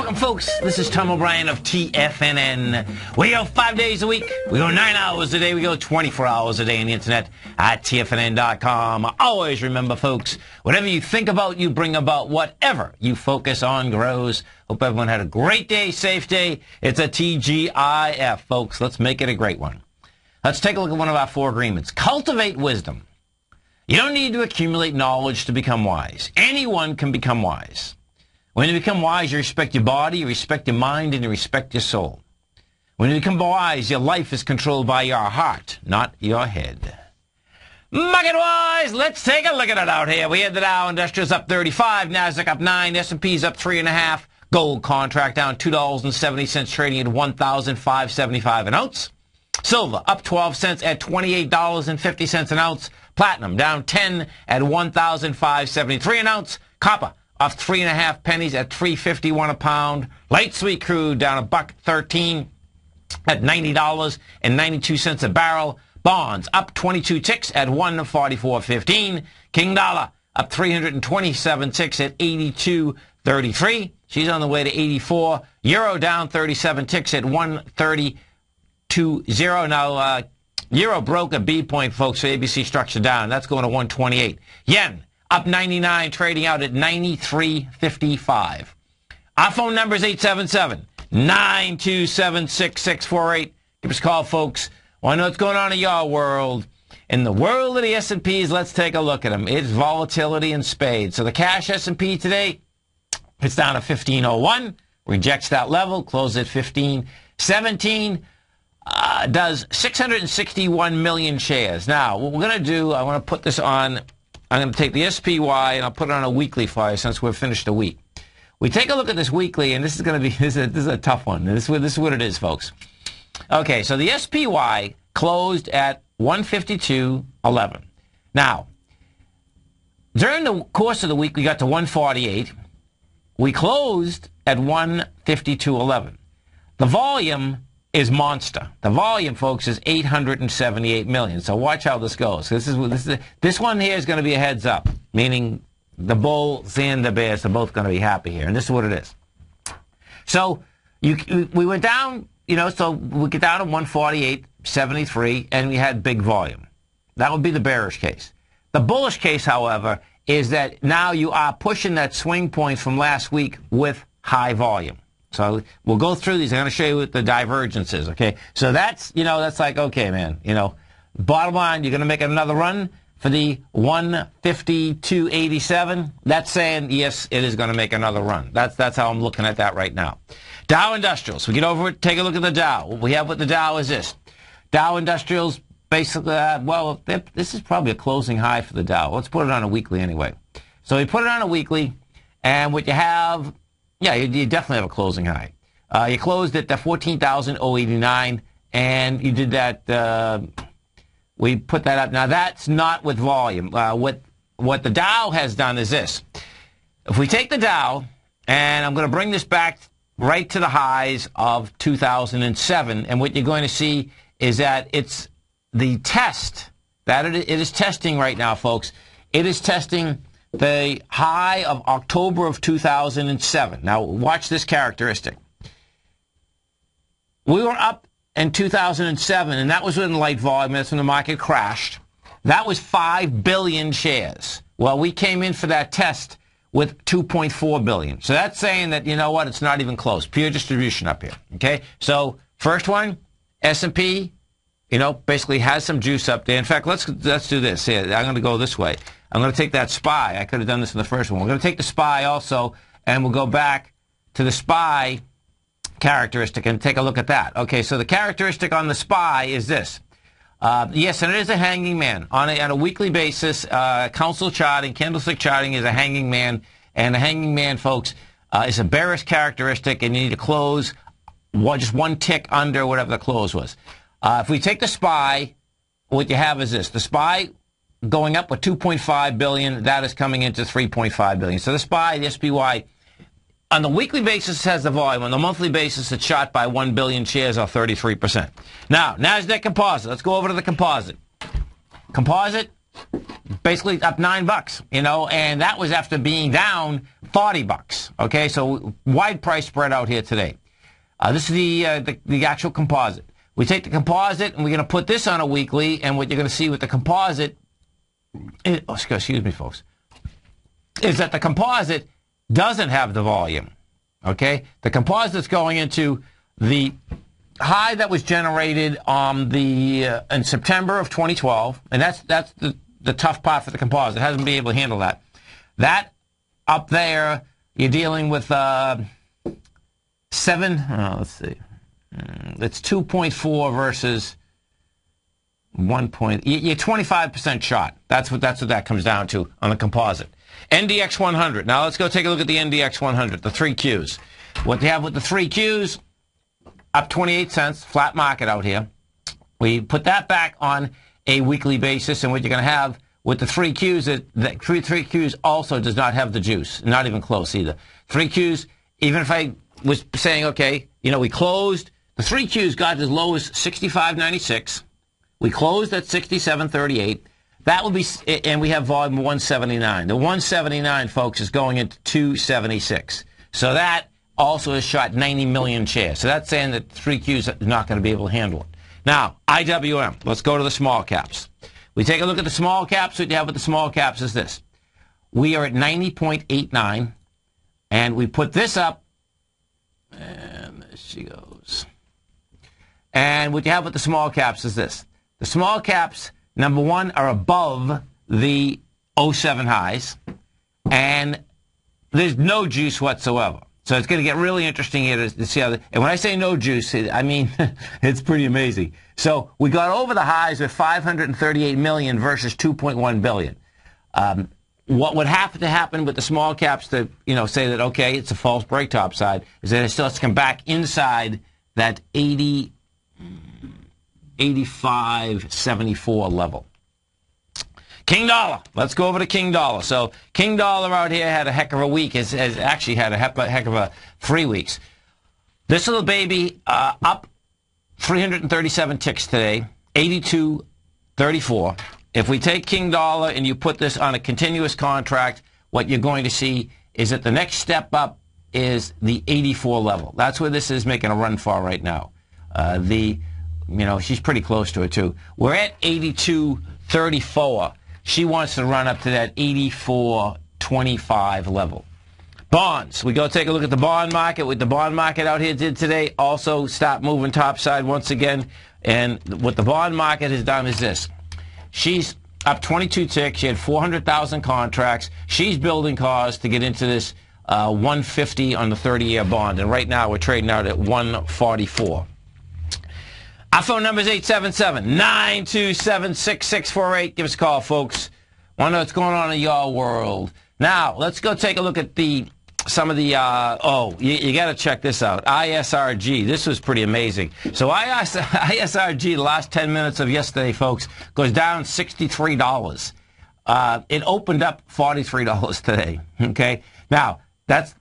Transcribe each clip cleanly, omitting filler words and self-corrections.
Welcome, folks. This is Tom O'Brien of TFNN. We go 5 days a week. We go 9 hours a day. We go 24 hours a day on the internet at TFNN.com. Always remember, folks, whatever you think about, you bring about. Whatever you focus on grows. Hope everyone had a great day, safe day. It's a TGIF, folks. Let's make it a great one. Let's take a look at one of our 4 agreements. Cultivate wisdom. You don't need to accumulate knowledge to become wise. Anyone can become wise. When you become wise, you respect your body, you respect your mind, and you respect your soul. When you become wise, your life is controlled by your heart, not your head. Market-wise, let's take a look at it out here. We had the Dow Industrials up 35, NASDAQ up 9, S&P's up 3.5, gold contract down $2.70, trading at $1,575 an ounce. Silver up 12 cents at $28.50 an ounce. Platinum down 10 at $1,573 an ounce. Copper off 3.5 pennies at $3.51 a pound. Light sweet crude down $1.13 at $90.92 a barrel. Bonds up 22 ticks at 144.15. King dollar up 327 ticks at 82.33. She's on the way to 84. Euro down 37 ticks at 130.20. Now Euro broke a B point, folks, so ABC structure down. That's going to 128. Yen up 99, trading out at 93.55. Our phone number is 877-927-6648. Give us a call, folks. Want to know what's going on in your world? In the world of the S&Ps, let's take a look at them. It's volatility in spades. So the cash S&P today, it's down to 1501. Rejects that level, closes at 1517. Does 661 million shares. Now, what we're going to do, I want to put this on, I'm going to take the SPY and I'll put it on a weekly for you since we've finished the week. We take a look at this weekly, and this is going to be, this is a tough one. This is what it is, folks. Okay, so the SPY closed at 152.11. Now, during the course of the week, we got to 148. We closed at 152.11. The volume is monster. The volume, folks, is 878 million. So watch how this goes. This one here is going to be a heads up, meaning the bulls and the bears are both going to be happy here, and this is what it is. So we went down, so we get down to 148.73, and we had big volume. That would be the bearish case. The bullish case, however, is that now you are pushing that swing point from last week with high volume. So we'll go through these. I'm going to show you what the divergence is, okay? So that's, that's like, okay, man, bottom line, you're going to make another run for the 152.87. That's saying, yes, it is going to make another run. That's how I'm looking at that right now. Dow Industrials. We get over it, take a look at the Dow. What we have with the Dow is this. Dow Industrials, basically, this is probably a closing high for the Dow. Let's put it on a weekly anyway. So we put it on a weekly, and what you have... Yeah, you definitely have a closing high. You closed at the 14,089, and you did that. We put that up. Now, that's not with volume. What the Dow has done is this. If we take the Dow, and I'm going to bring this back right to the highs of 2007, and what you're going to see is that it's the test that it is testing right now, folks. It is testing the high of October of 2007. Now, watch this characteristic. We were up in 2007, and that was when light volume. That's when the market crashed. That was 5 billion shares. Well, we came in for that test with 2.4 billion. So that's saying that, it's not even close. Pure distribution up here. Okay? So, first one, S&P, basically has some juice up there. In fact, let's do this. Here, I'm going to go this way. I'm going to take that SPY. I could have done this in the first one. We're going to take the SPY also, and we'll go back to the SPY characteristic and take a look at that. Okay, so the characteristic on the SPY is this. Yes, and it is a hanging man. On a weekly basis, council charting, candlestick charting is a hanging man, and a hanging man, folks, is a bearish characteristic, and you need to close just one tick under whatever the close was. If we take the SPY, what you have is this. The SPY going up with 2.5 billion, that is coming into 3.5 billion. So the SPY, the SPY, on the weekly basis has the volume. On the monthly basis, it's shot by 1 billion shares, or 33%. Now, NASDAQ Composite. Let's go over to the Composite. Composite, basically up $9, you know, and that was after being down $40. Okay, so wide price spread out here today. This is the actual composite. We take the composite and we're going to put this on a weekly, and what you're going to see with the composite, excuse me, folks, is that the composite doesn't have the volume. Okay, the composite's going into the high that was generated on in September of 2012, and that's the tough part for the composite. It hasn't been able to handle that. That up there, you're dealing with let's see. It's 2.4 versus 1 point. You're 25% shot. That's what that comes down to on the composite. NDX 100. Now let's go take a look at the NDX 100, the 3 Qs. What they have with the 3 Qs, up 28 cents, flat market out here. We put that back on a weekly basis, and what you're going to have with the 3 Qs, the 3 Qs also does not have the juice, not even close either. 3 Qs, even if I was saying, okay, you know, we closed, the 3 Qs got as low as 65.96. We closed at 67.38. That would be, and we have volume 179. The 179, folks, is going into 276. So that also has shot 90 million shares. So that's saying that 3 Qs is not going to be able to handle it. Now, IWM. Let's go to the small caps. We take a look at the small caps. What you have with the small caps is this. We are at 90.89, and we put this up, and there she goes. And what you have with the small caps is this. The small caps, number one, are above the 07 highs, and there's no juice whatsoever. So it's going to get really interesting here to see how. And when I say no juice, I mean it's pretty amazing. So we got over the highs with 538 million versus 2.1 billion. What would have to happen with the small caps to, you know, say that okay, it's a false break top side, is that it still has to come back inside that 85.74 level. King Dollar. Let's go over to King Dollar. So King Dollar out here had a heck of a week. Has actually had a heck of a 3 weeks. This little baby up 337 ticks today, 82.34. If we take King Dollar and you put this on a continuous contract, what you're going to see is that the next step up is the 84 level. That's where this is making a run for right now. You know, she's pretty close to it too. We're at 82.34. She wants to run up to that 84.25 level. Bonds. We go take a look at the bond market. What the bond market out here did today also stop moving topside once again. And what the bond market has done is this. She's up 22 ticks. She had 400,000 contracts. She's building cars to get into this 150 on the 30-year bond. And right now we're trading out at 144. Our phone number is 877-927-6648. Give us a call, folks. Want to know what's going on in your world. Now, let's go take a look at some of the, you got to check this out. ISRG. This was pretty amazing. So ISRG, the last 10 minutes of yesterday, folks, goes down $63. It opened up $43 today. Okay? Now, that's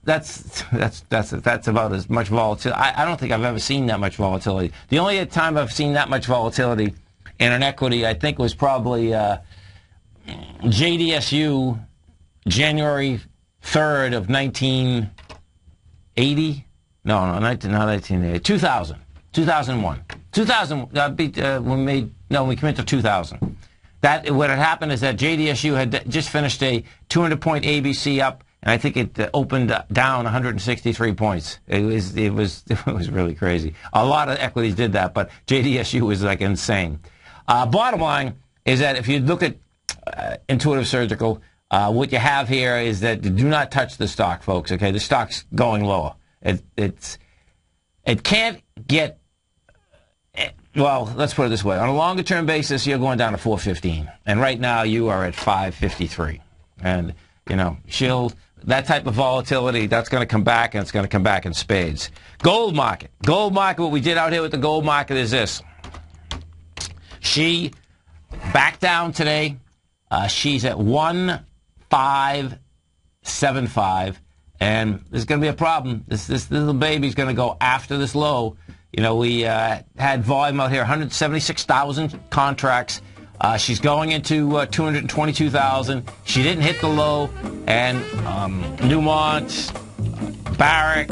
about as much volatility. I don't think I've ever seen that much volatility. The only time I've seen that much volatility in an equity, I think, was probably JDSU, January 3rd of 1980. No, 1980. 2001. 2000. We came into 2000. What had happened is that JDSU had just finished a 200-point ABC up. And I think it opened down 163 points. It was really crazy. A lot of equities did that, but JDSU was like insane. Bottom line is that if you look at Intuitive Surgical, what you have here is that do not touch the stock, folks. Okay, the stock's going lower. It can't get. Well, let's put it this way: on a longer-term basis, you're going down to 415, and right now you are at 553, and you know that type of volatility, that's going to come back, and it's going to come back in spades. Gold market. Gold market, what we did out here with the gold market is this. She backed down today. She's at 1575, and there's going to be a problem. This little baby's going to go after this low. You know, we had volume out here, 176,000 contracts She's going into 222,000. She didn't hit the low, and Newmont, Barrick,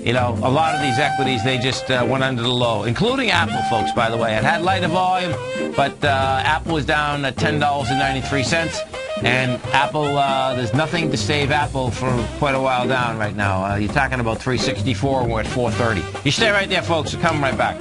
you know, a lot of these equities, they just went under the low, including Apple, folks, by the way. It had lighter volume, but Apple was down at $10.93. And Apple, there's nothing to save Apple for quite a while down right now. You're talking about 364, and we're at 430. You stay right there, folks. We're coming right back.